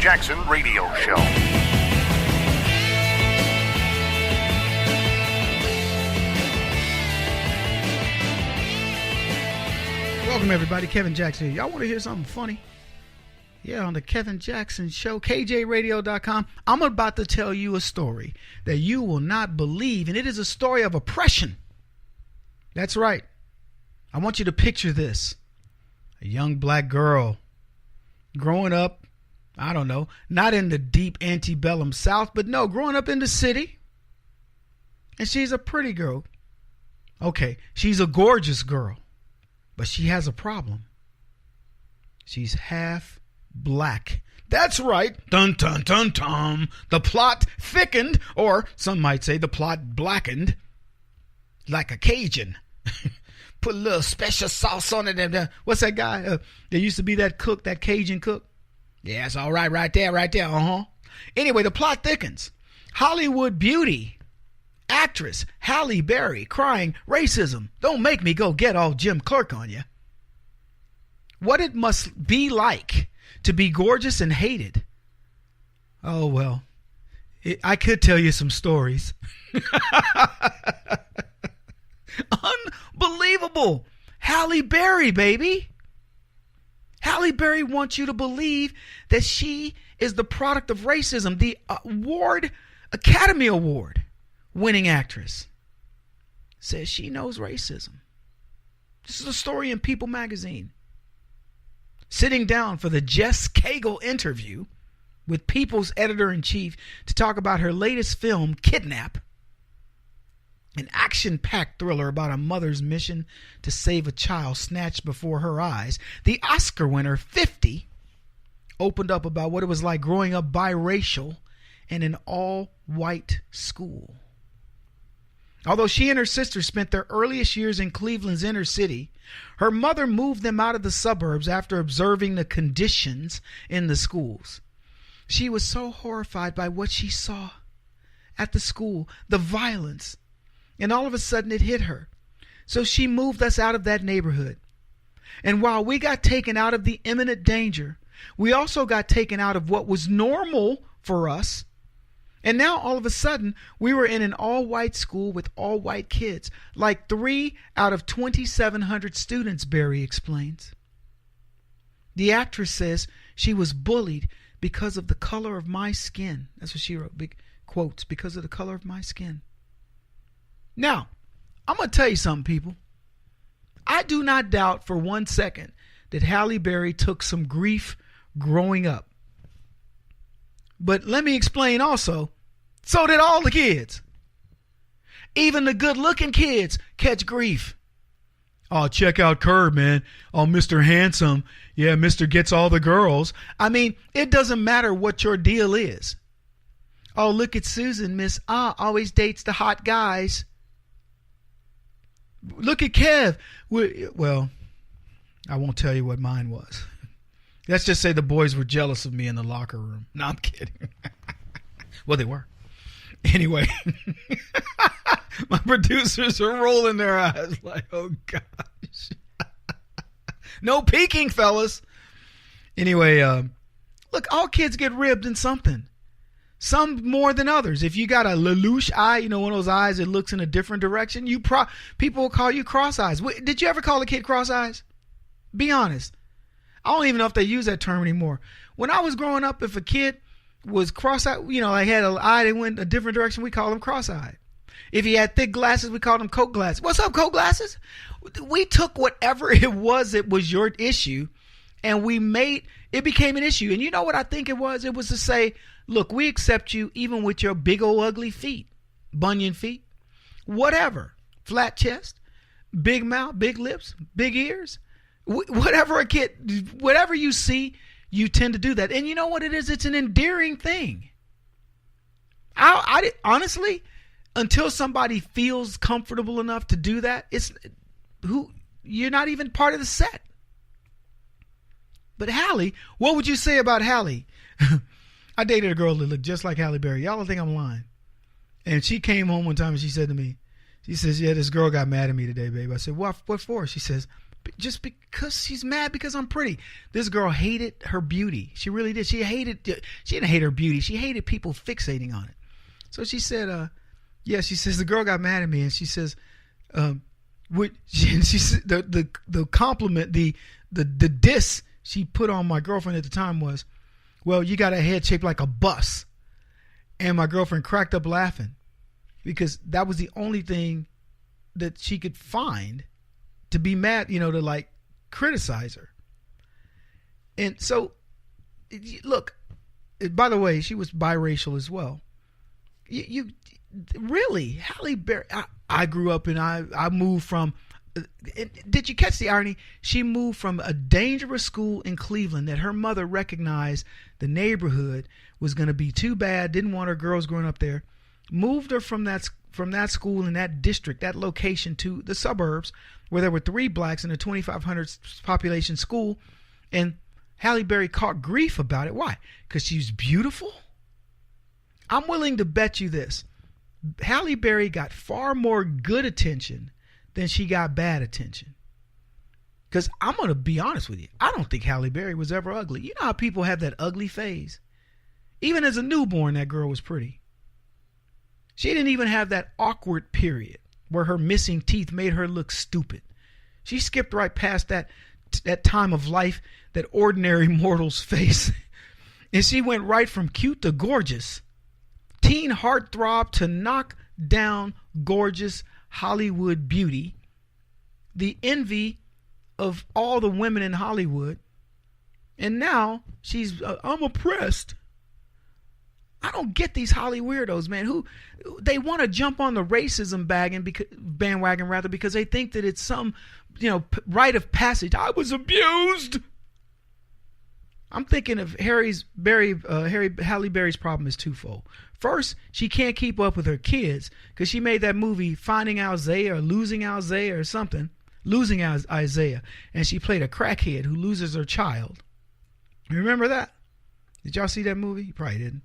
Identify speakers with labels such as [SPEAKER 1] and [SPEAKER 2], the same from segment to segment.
[SPEAKER 1] Jackson Radio Show.
[SPEAKER 2] Welcome, everybody. Kevin Jackson here. Y'all want to hear something funny? Yeah, on the Kevin Jackson Show, KJRadio.com, I'm about to tell you a story that you will not believe, and it is a story of oppression. That's right. I want you to picture this. A young black girl growing up, I don't know, not in the deep antebellum South, but no, growing up in the city. And she's a pretty girl. Okay, she's a gorgeous girl, but she has a problem. She's half black. That's right. Dun, dun, dun, dun. The plot thickened, or some might say the plot blackened, like a Cajun. Put a little special sauce on it. And what's that guy? There used to be that cook, that Cajun cook. Yeah, it's all right, right there. Anyway, the plot thickens. Hollywood beauty, actress Halle Berry crying, "Racism, don't make me go get all Jim Clerk on you." What it must be like to be gorgeous and hated. Oh, well, I could tell you some stories. Unbelievable. Halle Berry, baby. Halle Berry wants you to believe that she is the product of racism. The Academy Award winning actress says she knows racism. This is a story in People magazine. Sitting down for the Jess Cagle interview with People's editor-in-chief to talk about her latest film, Kidnap, an action-packed thriller about a mother's mission to save a child snatched before her eyes. The Oscar winner, 50, opened up about what it was like growing up biracial in an all-white school. Although she and her sister spent their earliest years in Cleveland's inner city, her mother moved them out of the suburbs after observing the conditions in the schools. She was so horrified by what she saw at the school, the violence, and all of a sudden it hit her. So she moved us out of that neighborhood. And while we got taken out of the imminent danger, we also got taken out of what was normal for us. And now all of a sudden we were in an all-white school with all-white kids, like 3 out of 2,700 students, Berry explains. The actress says she was bullied because of the color of my skin. That's what she wrote, big quotes, because of the color of my skin. Now, I'm going to tell you something, people. I do not doubt for 1 second that Halle Berry took some grief growing up. But let me explain also, so did all the kids. Even the good-looking kids catch grief. Oh, check out Curb, man. Oh, Mr. Handsome. Yeah, Mr. Gets all the girls. I mean, it doesn't matter what your deal is. Oh, look at Susan. Miss always dates the hot guys. Look at Kev. Well, I won't tell you what mine was. Let's just say the boys were jealous of me in the locker room. No, I'm kidding. Well, they were. Anyway, my producers are rolling their eyes like, oh, gosh. No peeking, fellas. Anyway, look, all kids get ribbed in something. Some more than others. If you got a lelouch eye, you know, one of those eyes that looks in a different direction, people will call you cross eyes. Did you ever call a kid cross eyes? Be honest. I don't even know if they use that term anymore. When I was growing up, if a kid was cross-eyed, you know, like had an eye that went a different direction, we called him cross-eyed. If he had thick glasses, we called him Coke glasses. What's up, Coke glasses? We took whatever it was that was your issue, and it became an issue. And you know what I think it was? It was to say, look, we accept you even with your big old ugly feet, bunion feet, whatever, flat chest, big mouth, big lips, big ears. Whatever you see, you tend to do that. And you know what it is? It's an endearing thing. I honestly, until somebody feels comfortable enough to do that, you're not even part of the set. But Halle, what would you say about Halle? I dated a girl that looked just like Halle Berry. Y'all don't think I'm lying. And she came home one time and she said to me, she says, yeah, this girl got mad at me today, babe. I said, what for? She says, just because she's mad because I'm pretty. This girl hated her beauty. She really did. She didn't hate her beauty. She hated people fixating on it. So she said, she says the girl got mad at me, and she says, she said the compliment, the diss she put on my girlfriend at the time was, well, you got a head shaped like a bus. And my girlfriend cracked up laughing because that was the only thing that she could find to be mad, to like criticize her. And so, look, by the way, she was biracial as well. You really, Halle Berry, I grew up and I moved from, did you catch the irony? She moved from a dangerous school in Cleveland that her mother recognized the neighborhood was going to be too bad, didn't want her girls growing up there, moved her from that school in that district, that location, to the suburbs where there were 3 blacks in a 2,500 population school. And Halle Berry caught grief about it. Why? Because she's beautiful? I'm willing to bet you this. Halle Berry got far more good attention than she got bad attention. Because I'm going to be honest with you. I don't think Halle Berry was ever ugly. You know how people have that ugly phase? Even as a newborn, that girl was pretty. She didn't even have that awkward period where her missing teeth made her look stupid. She skipped right past that time of life that ordinary mortals face. And she went right from cute to gorgeous. Teen heartthrob to knock down gorgeous Hollywood beauty. The envy of all the women in Hollywood. And now she's, I'm oppressed. I don't get these Hollyweirdos, man, who they want to jump on the racism bandwagon because they think that it's some, rite of passage. I was abused. I'm thinking of Halle Berry's problem is twofold. First, she can't keep up with her kids because she made that movie Finding Isaiah or Losing Isaiah or something. Losing Isaiah. And she played a crackhead who loses her child. Remember that? Did y'all see that movie? You probably didn't.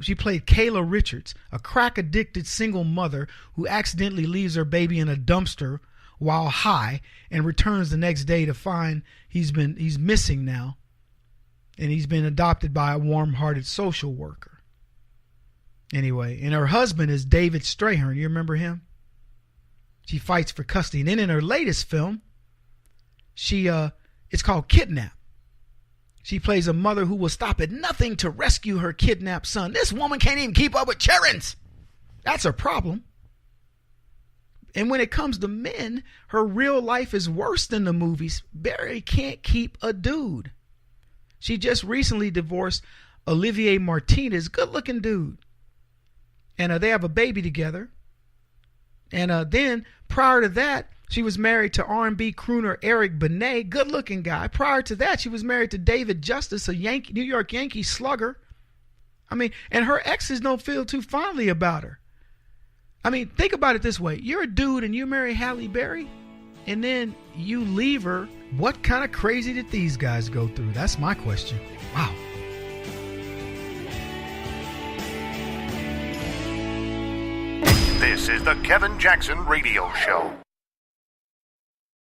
[SPEAKER 2] She played Kayla Richards, a crack-addicted single mother who accidentally leaves her baby in a dumpster while high and returns the next day to find he's missing now, and he's been adopted by a warm-hearted social worker. Anyway, and her husband is David Strayhorn. You remember him? She fights for custody. And then in her latest film, it's called Kidnap. She plays a mother who will stop at nothing to rescue her kidnapped son. This woman can't even keep up with children. That's her problem. And when it comes to men, her real life is worse than the movies. Berry can't keep a dude. She just recently divorced Olivier Martinez, good-looking dude. And they have a baby together. And then prior to that, she was married to R&B crooner Eric Benet, good-looking guy. Prior to that, she was married to David Justice, a New York Yankee slugger. I mean, and her exes don't feel too fondly about her. I mean, think about it this way. You're a dude and you marry Halle Berry, and then you leave her. What kind of crazy did these guys go through? That's my question. Wow.
[SPEAKER 1] This is the Kevin Jackson Radio Show.